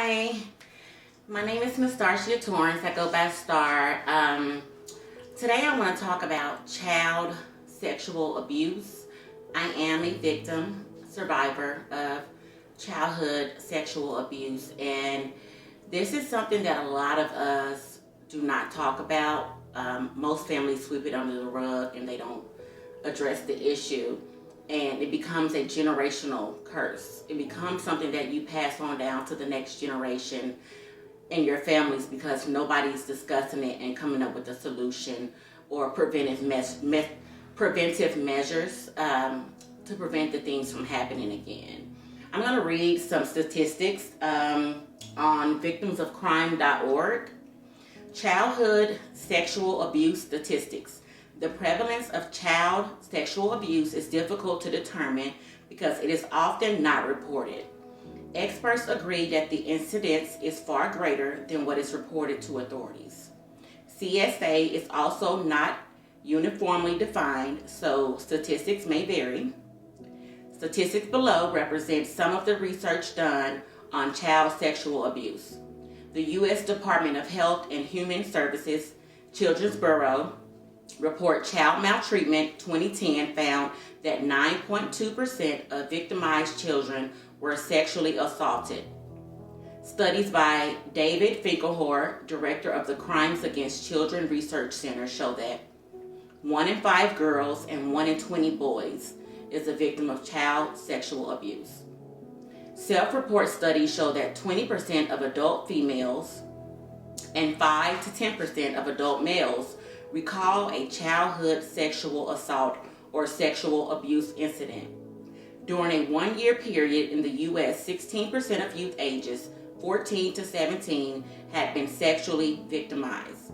Hi, my name is Miss Darcia Torrance. I go by Star. Today I want to talk about child sexual abuse. I am a victim, survivor of childhood sexual abuse, and this is something that a lot of us do not talk about. Most families sweep it under the rug and they don't address the issue, and it becomes a generational curse. It becomes something that you pass on down to the next generation in your families because nobody's discussing it and coming up with a solution or preventive measures to prevent the things from happening again. I'm going to read some statistics on victimsofcrime.org. Childhood sexual abuse statistics. The prevalence of child sexual abuse is difficult to determine because it is often not reported. Experts agree that the incidence is far greater than what is reported to authorities. CSA is also not uniformly defined, so statistics may vary. Statistics below represent some of the research done on child sexual abuse. The U.S. Department of Health and Human Services Children's Bureau report Child Maltreatment 2010 found that 9.2% of victimized children were sexually assaulted. Studies by David Finkelhor, director of the Crimes Against Children Research Center, show that 1 in 5 girls and 1 in 20 boys is a victim of child sexual abuse. Self-report studies show that 20% of adult females and 5 to 10% of adult males recall a childhood sexual assault or sexual abuse incident. During a 1-year period in the U.S., 16% of youth ages 14 to 17 had been sexually victimized.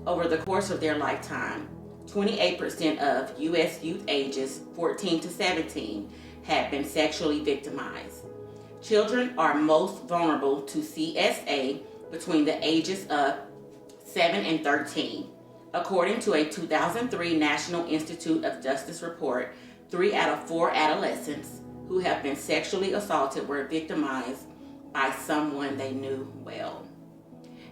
Over the course of their lifetime, 28% of U.S. youth ages 14 to 17 had been sexually victimized. Children are most vulnerable to CSA between the ages of 7 and 13. According to a 2003 National Institute of Justice report, 3 out of 4 adolescents who have been sexually assaulted were victimized by someone they knew well.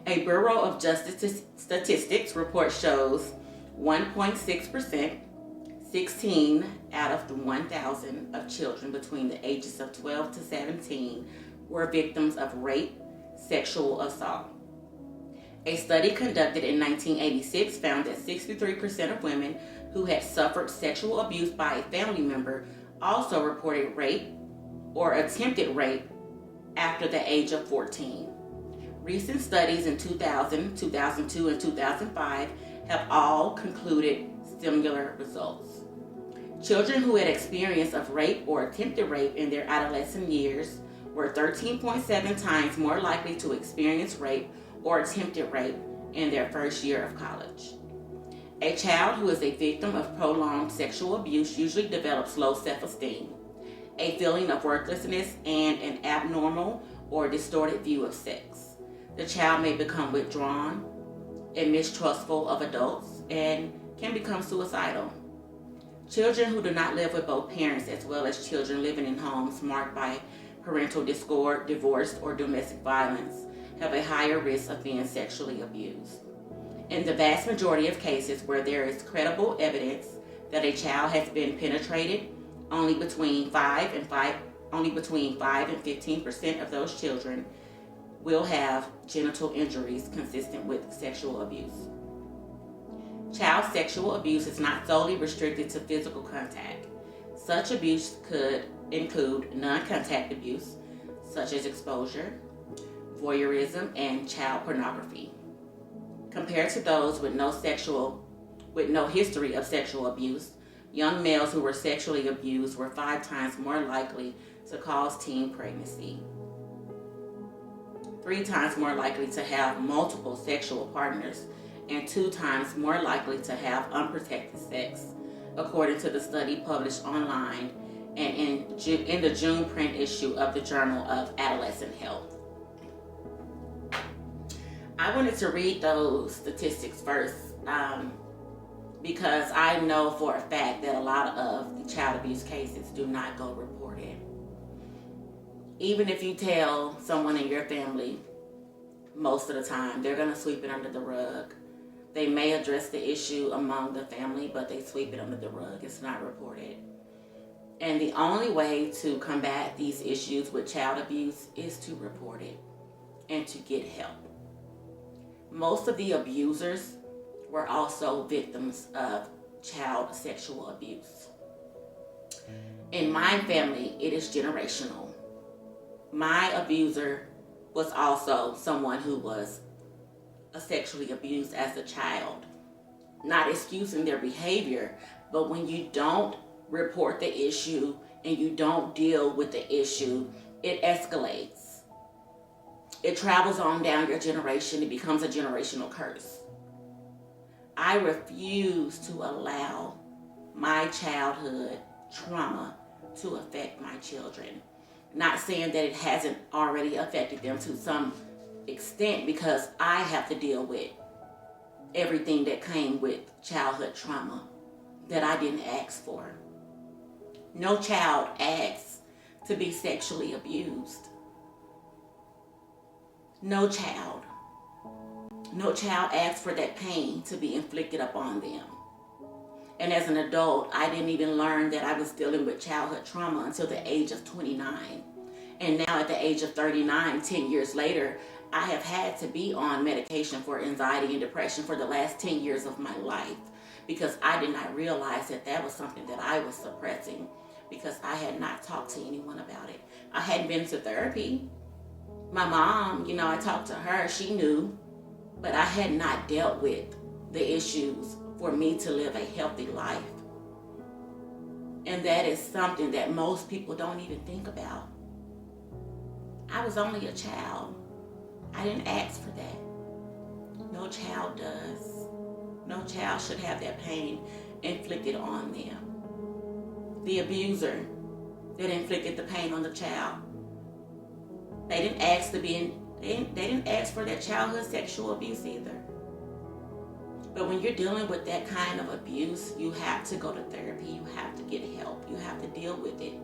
A Bureau of Justice Statistics report shows 1.6%, 16 out of the 1,000 of children between the ages of 12 to 17 were victims of rape, sexual assault. A study conducted in 1986 found that 63% of women who had suffered sexual abuse by a family member also reported rape or attempted rape after the age of 14. Recent studies in 2000, 2002, and 2005 have all concluded similar results. Children who had experience of rape or attempted rape in their adolescent years were 13.7 times more likely to experience rape or attempted rape in their first year of college. A child who is a victim of prolonged sexual abuse usually develops low self-esteem, a feeling of worthlessness, and an abnormal or distorted view of sex. The child may become withdrawn and mistrustful of adults and can become suicidal. Children who do not live with both parents, as well as children living in homes marked by parental discord, divorce, or domestic violence, have a higher risk of being sexually abused. In the vast majority of cases where there is credible evidence that a child has been penetrated, only between 5 and 15% of those children will have genital injuries consistent with sexual abuse. Child sexual abuse is not solely restricted to physical contact. Such abuse could include non-contact abuse, such as exposure, voyeurism, and child pornography. Compared to those with no history of sexual abuse, young males who were sexually abused were 5 times more likely to cause teen pregnancy, 3 times more likely to have multiple sexual partners, and 2 times more likely to have unprotected sex, according to the study published online and in the June print issue of the Journal of Adolescent Health. I wanted to read those statistics first because I know for a fact that a lot of the child abuse cases do not go reported. Even if you tell someone in your family, most of the time, they're going to sweep it under the rug. They may address the issue among the family, but they sweep it under the rug. It's not reported. And the only way to combat these issues with child abuse is to report it and to get help. Most of the abusers were also victims of child sexual abuse. In my family, it is generational. My abuser was also someone who was sexually abused as a child. Not excusing their behavior, but when you don't report the issue and you don't deal with the issue, it escalates. It travels on down your generation. It becomes a generational curse. I refuse to allow my childhood trauma to affect my children. Not saying that it hasn't already affected them to some extent, because I have to deal with everything that came with childhood trauma that I didn't ask for. No child asks to be sexually abused. No child asks for that pain to be inflicted upon them. And as an adult, I didn't even learn that I was dealing with childhood trauma until the age of 29. And now at the age of 39, 10 years later, I have had to be on medication for anxiety and depression for the last 10 years of my life, because I did not realize that that was something that I was suppressing, because I had not talked to anyone about it. I hadn't been to therapy. My mom, I talked to her, she knew, but I had not dealt with the issues for me to live a healthy life. And that is something that most people don't even think about. I was only a child. I didn't ask for that. No child does. No child should have that pain inflicted on them. The abuser that inflicted the pain on the child, they didn't ask they didn't ask for that childhood sexual abuse either. But when you're dealing with that kind of abuse, you have to go to therapy. You have to get help. You have to deal with it.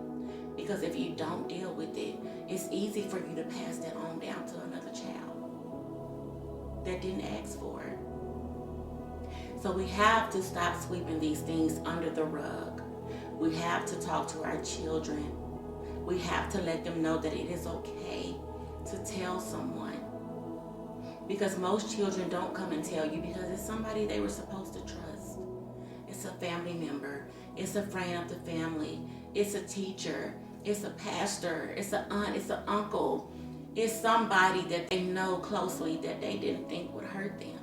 Because if you don't deal with it, it's easy for you to pass that on down to another child that didn't ask for it. So we have to stop sweeping these things under the rug. We have to talk to our children. We have to let them know that it is okay to tell someone. Because most children don't come and tell you because it's somebody they were supposed to trust. It's a family member. It's a friend of the family. It's a teacher. It's a pastor. It's an aunt. It's an uncle. It's somebody that they know closely that they didn't think would hurt them.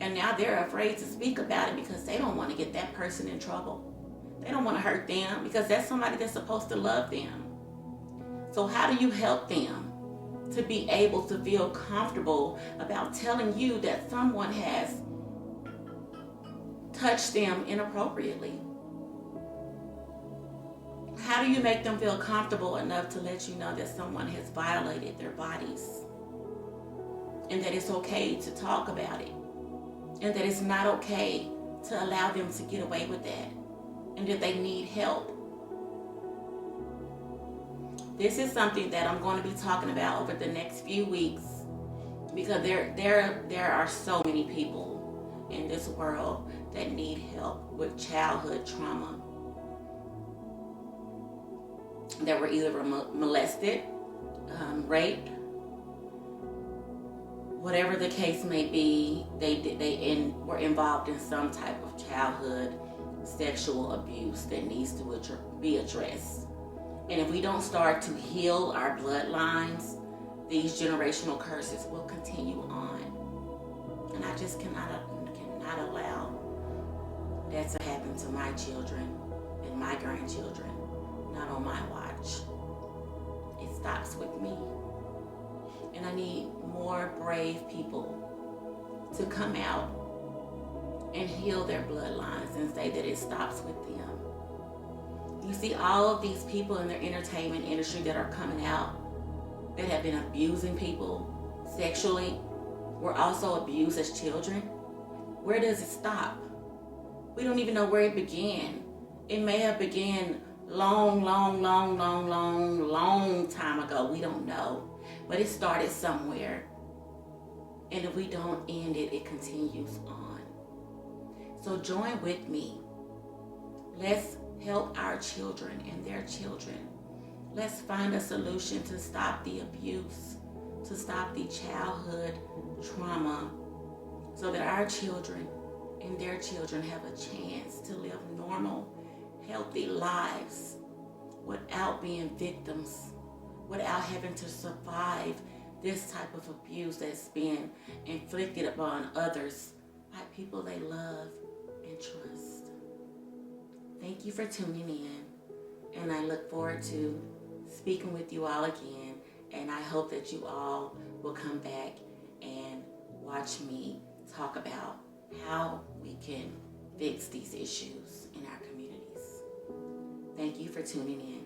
And now they're afraid to speak about it because they don't want to get that person in trouble. They don't want to hurt them because that's somebody that's supposed to love them. So how do you help them to be able to feel comfortable about telling you that someone has touched them inappropriately? How do you make them feel comfortable enough to let you know that someone has violated their bodies and that it's okay to talk about it and that it's not okay to allow them to get away with that and that they need help? This is something that I'm going to be talking about over the next few weeks, because there are so many people in this world that need help with childhood trauma, that were either molested, raped, whatever the case may be. They were involved in some type of childhood sexual abuse that needs to be addressed. And if we don't start to heal our bloodlines, these generational curses will continue on. And I just cannot allow that to happen to my children and my grandchildren, not on my watch. It stops with me. And I need more brave people to come out and heal their bloodlines and say that it stops with them. You see, all of these people in the entertainment industry that are coming out that have been abusing people sexually were also abused as children. Where does it stop? We don't even know where it began. It may have began long time ago. We don't know. But it started somewhere. And if we don't end it, it continues on. So join with me. Let's help our children and their children. Let's find a solution to stop the abuse, to stop the childhood trauma, so that our children and their children have a chance to live normal, healthy lives without being victims, without having to survive this type of abuse that's being inflicted upon others by people they love and trust. Thank you for tuning in, and I look forward to speaking with you all again, and I hope that you all will come back and watch me talk about how we can fix these issues in our communities. Thank you for tuning in.